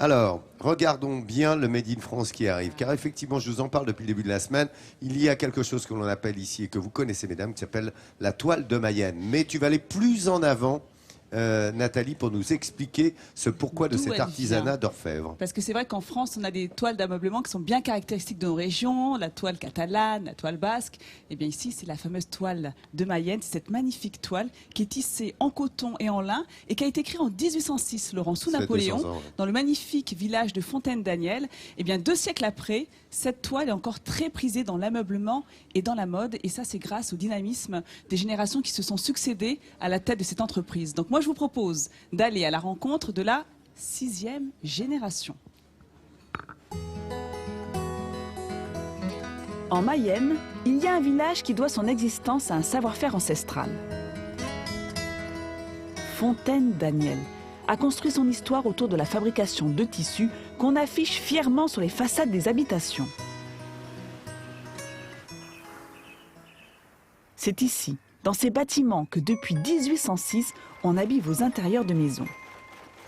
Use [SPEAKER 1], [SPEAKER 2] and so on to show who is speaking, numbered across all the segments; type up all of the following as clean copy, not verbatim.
[SPEAKER 1] Alors, regardons bien le Made in France qui arrive, car effectivement, je vous en parle depuis le début de la semaine, il y a quelque chose que l'on appelle ici, et que vous connaissez, mesdames, qui s'appelle la toile de Mayenne. Mais tu vas aller plus en avant, Nathalie, pour nous expliquer ce pourquoi de cet artisanat d'orfèvre.
[SPEAKER 2] Parce que c'est vrai qu'en France, on a des toiles d'ameublement qui sont bien caractéristiques de nos régions, la toile catalane, la toile basque. Et bien ici, c'est la fameuse toile de Mayenne, c'est cette magnifique toile qui est tissée en coton et en lin et qui a été créée en 1806, Laurent, sous Napoléon, dans le magnifique village de Fontaine-Daniel. Et bien 2 siècles après, cette toile est encore très prisée dans l'ameublement et dans la mode. Et ça, c'est grâce au dynamisme des générations qui se sont succédées à la tête de cette entreprise. Donc moi, je vous propose d'aller à la rencontre de la 6e génération. En Mayenne, il y a un village qui doit son existence à un savoir-faire ancestral. Fontaine-Daniel a construit son histoire autour de la fabrication de tissus qu'on affiche fièrement sur les façades des habitations. C'est ici, dans ces bâtiments, que depuis 1806, on habille vos intérieurs de maison.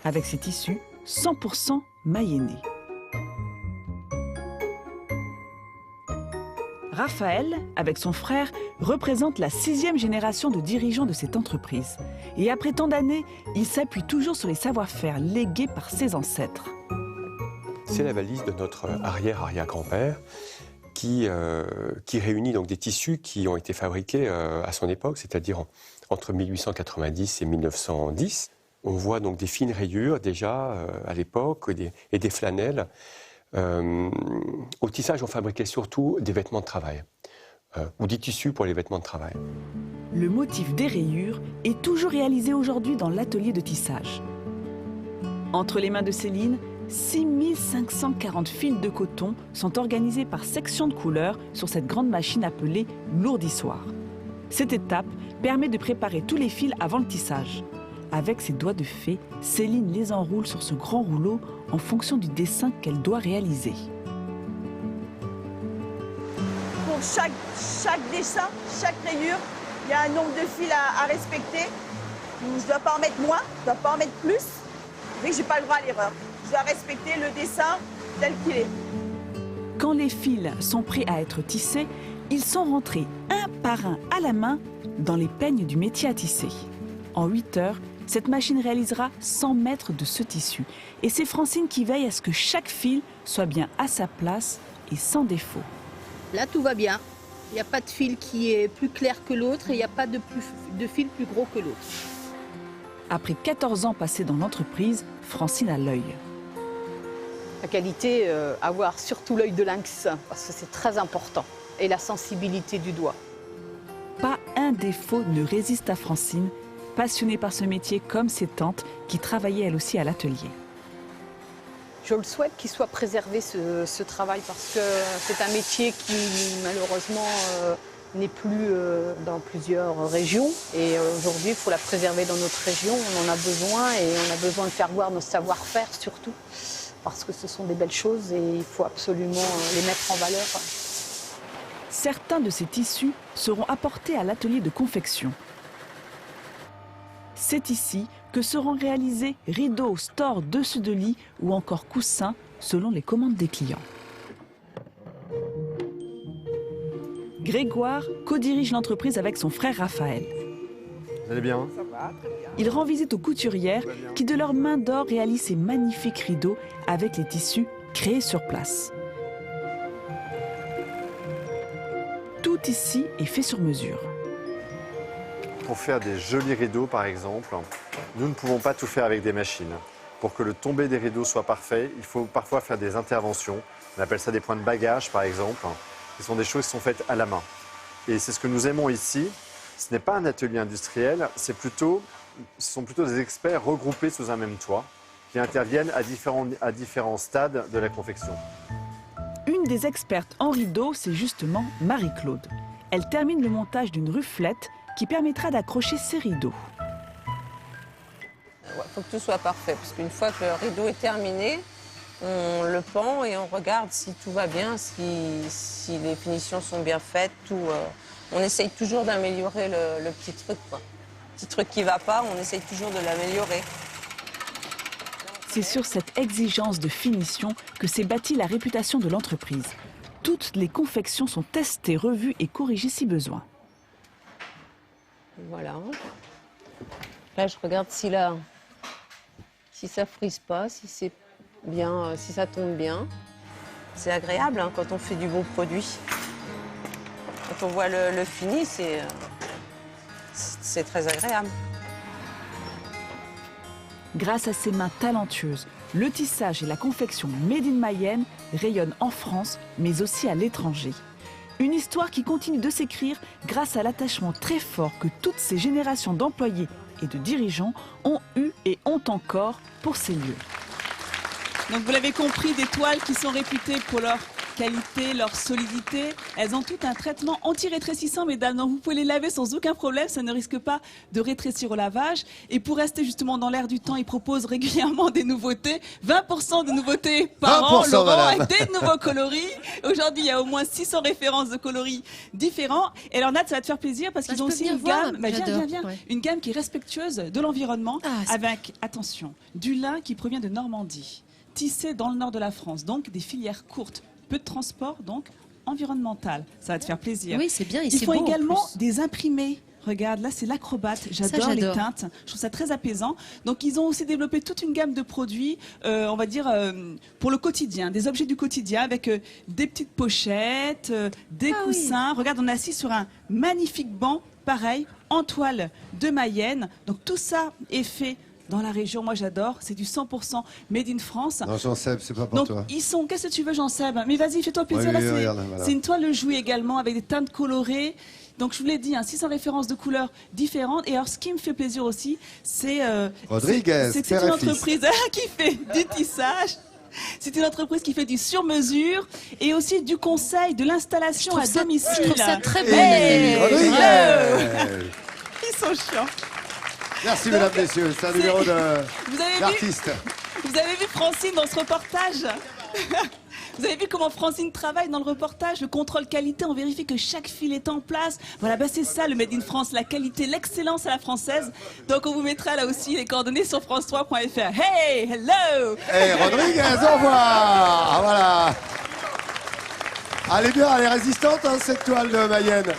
[SPEAKER 2] Avec ces tissus 100% mayennais. Raphaël, avec son frère, représente la 6e génération de dirigeants de cette entreprise. Et après tant d'années, il s'appuie toujours sur les savoir-faire légués par ses ancêtres.
[SPEAKER 3] C'est la valise de notre arrière-arrière-grand-père qui réunit donc des tissus qui ont été fabriqués à son époque, c'est-à-dire entre 1890 et 1910. On voit donc des fines rayures déjà à l'époque et des flanelles. Au tissage, on fabriquait surtout des vêtements de travail ou des tissus pour les vêtements de travail.
[SPEAKER 2] Le motif des rayures est toujours réalisé aujourd'hui dans l'atelier de tissage. Entre les mains de Céline, 6540 fils de coton sont organisés par section de couleurs sur cette grande machine appelée lourdissoir. Cette étape permet de préparer tous les fils avant le tissage. Avec ses doigts de fée, Céline les enroule sur ce grand rouleau en fonction du dessin qu'elle doit réaliser.
[SPEAKER 4] Pour chaque dessin, chaque rayure, il y a un nombre de fils à respecter. Je ne dois pas en mettre moins, je ne dois pas en mettre plus, mais je n'ai pas le droit à l'erreur. Je dois respecter le dessin tel qu'il est.
[SPEAKER 2] Quand les fils sont prêts à être tissés, ils sont rentrés un par un à la main dans les peignes du métier à tisser. En 8 heures, cette machine réalisera 100 mètres de ce tissu. Et c'est Francine qui veille à ce que chaque fil soit bien à sa place et sans défaut.
[SPEAKER 5] Là, tout va bien. Il n'y a pas de fil qui est plus clair que l'autre et il n'y a pas de fil plus gros que l'autre.
[SPEAKER 2] Après 14 ans passés dans l'entreprise, Francine a l'œil.
[SPEAKER 5] La qualité, avoir surtout l'œil de lynx, parce que c'est très important. Et la sensibilité du doigt.
[SPEAKER 2] Pas un défaut ne résiste à Francine, passionnée par ce métier comme ses tantes qui travaillaient elles aussi à l'atelier.
[SPEAKER 5] Je le souhaite qu'il soit préservé ce travail parce que c'est un métier qui malheureusement n'est plus dans plusieurs régions. Et aujourd'hui, il faut la préserver dans notre région. On en a besoin et on a besoin de faire voir nos savoir-faire surtout. Parce que ce sont des belles choses et il faut absolument les mettre en valeur.
[SPEAKER 2] Certains de ces tissus seront apportés à l'atelier de confection. C'est ici que seront réalisés rideaux, stores, dessus de lit ou encore coussins selon les commandes des clients. Grégoire co-dirige l'entreprise avec son frère Raphaël.
[SPEAKER 6] Vous allez bien?
[SPEAKER 4] Ça va, très bien.
[SPEAKER 2] Il rend visite aux couturières qui, de leurs mains d'or, réalisent ces magnifiques rideaux avec les tissus créés sur place. Tout ici est fait sur mesure.
[SPEAKER 6] Pour faire des jolis rideaux, par exemple, nous ne pouvons pas tout faire avec des machines. Pour que le tombé des rideaux soit parfait, il faut parfois faire des interventions. On appelle ça des points de bagage, par exemple. Ce sont des choses qui sont faites à la main. Et c'est ce que nous aimons ici. Ce n'est pas un atelier industriel, ce sont plutôt des experts regroupés sous un même toit qui interviennent à différents stades de la confection.
[SPEAKER 2] Une des expertes en rideaux, c'est justement Marie-Claude. Elle termine le montage d'une ruflette qui permettra d'accrocher ces rideaux.
[SPEAKER 7] Il faut que tout soit parfait, parce qu'une fois que le rideau est terminé, on le pend et on regarde si tout va bien, si les finitions sont bien faites. On essaye toujours d'améliorer le petit truc, quoi. Le petit truc qui ne va pas, on essaye toujours de l'améliorer.
[SPEAKER 2] c'est sur cette exigence de finition que s'est bâtie la réputation de l'entreprise. Toutes les confections sont testées, revues et corrigées si besoin.
[SPEAKER 7] Voilà. Là, je regarde si ça frise pas, si c'est bien, si ça tombe bien. C'est agréable hein, quand on fait du bon produit. Quand on voit le fini, c'est très agréable.
[SPEAKER 2] Grâce à ses mains talentueuses, le tissage et la confection Made in Mayenne rayonnent en France, mais aussi à l'étranger. Une histoire qui continue de s'écrire grâce à l'attachement très fort que toutes ces générations d'employés et de dirigeants ont eu et ont encore pour ces lieux. Donc vous l'avez compris, des toiles qui sont réputées pour leur qualité, leur solidité. Elles ont tout un traitement anti-rétrécissant, mesdames. Donc vous pouvez les laver sans aucun problème, ça ne risque pas de rétrécir au lavage. Et pour rester justement dans l'air du temps, ils proposent régulièrement des nouveautés. 20% de nouveautés par an,
[SPEAKER 1] 20%,
[SPEAKER 2] Laurent,
[SPEAKER 1] madame.
[SPEAKER 2] avec des nouveaux coloris. Aujourd'hui, il y a au moins 600 références de coloris différents. Et alors Nat, ça va te faire plaisir parce qu'ils ont aussi une gamme, viens,
[SPEAKER 8] Ouais.
[SPEAKER 2] une gamme qui est respectueuse de l'environnement,
[SPEAKER 8] Ah, c'est-
[SPEAKER 2] avec, attention, du lin qui provient de Normandie, tissé dans le nord de la France, donc des filières courtes. Peu de transport, donc environnemental. Ça va te faire plaisir.
[SPEAKER 8] Oui, c'est bien. Et
[SPEAKER 2] Ils
[SPEAKER 8] c'est
[SPEAKER 2] font
[SPEAKER 8] beau, en
[SPEAKER 2] également
[SPEAKER 8] plus.
[SPEAKER 2] des imprimés. Regarde, là, c'est l'acrobate. J'adore les
[SPEAKER 8] j'adore.
[SPEAKER 2] teintes. Je trouve ça très apaisant. Donc, ils ont aussi développé toute une gamme de produits, on va dire, pour le quotidien, des objets du quotidien avec des petites pochettes, des
[SPEAKER 8] Ah oui.
[SPEAKER 2] coussins. Regarde, on est assis sur un magnifique banc, pareil, en toile de Mayenne. Donc, tout ça est fait dans la région. Moi, j'adore. C'est du 100% made in France.
[SPEAKER 1] Non, Jean-Seb, c'est pas pour
[SPEAKER 2] Donc,
[SPEAKER 1] toi.
[SPEAKER 2] ils sont. Qu'est-ce que tu veux, Jean-Seb? Mais vas-y, fais-toi plaisir.
[SPEAKER 1] Oui,
[SPEAKER 2] Là,
[SPEAKER 1] oui,
[SPEAKER 2] c'est-
[SPEAKER 1] regarde, voilà.
[SPEAKER 2] c'est une toile de jouy également avec des teintes colorées. Donc, je vous l'ai dit, 600 références de couleurs différentes. Et alors, ce qui me fait plaisir aussi, c'est.
[SPEAKER 1] Rodriguez,
[SPEAKER 2] c'est
[SPEAKER 1] père
[SPEAKER 2] une
[SPEAKER 1] et fils.
[SPEAKER 2] entreprise qui fait du tissage. C'est une entreprise qui fait du sur-mesure et aussi du conseil, de l'installation à domicile.
[SPEAKER 8] Je trouve ça très beau.
[SPEAKER 1] Hey,
[SPEAKER 2] Hey,
[SPEAKER 1] Rodriguez.
[SPEAKER 2] Ils sont chiants.
[SPEAKER 1] Merci, mesdames, messieurs. C'est un
[SPEAKER 2] c'est-
[SPEAKER 1] numéro
[SPEAKER 2] Vous avez vu
[SPEAKER 1] d'artiste.
[SPEAKER 2] Vous avez vu Francine dans ce reportage? Vous avez vu comment Francine travaille dans le reportage? Le contrôle qualité, on vérifie que chaque fil est en place. Voilà, bah c'est ça le Made in France, la qualité, l'excellence à la française. Donc on vous mettra là aussi les coordonnées sur france3.fr. Hey, hello!
[SPEAKER 1] Hey, Rodriguez, au revoir. Ah, voilà. Elle est bien, elle est résistante, hein, cette toile de Mayenne.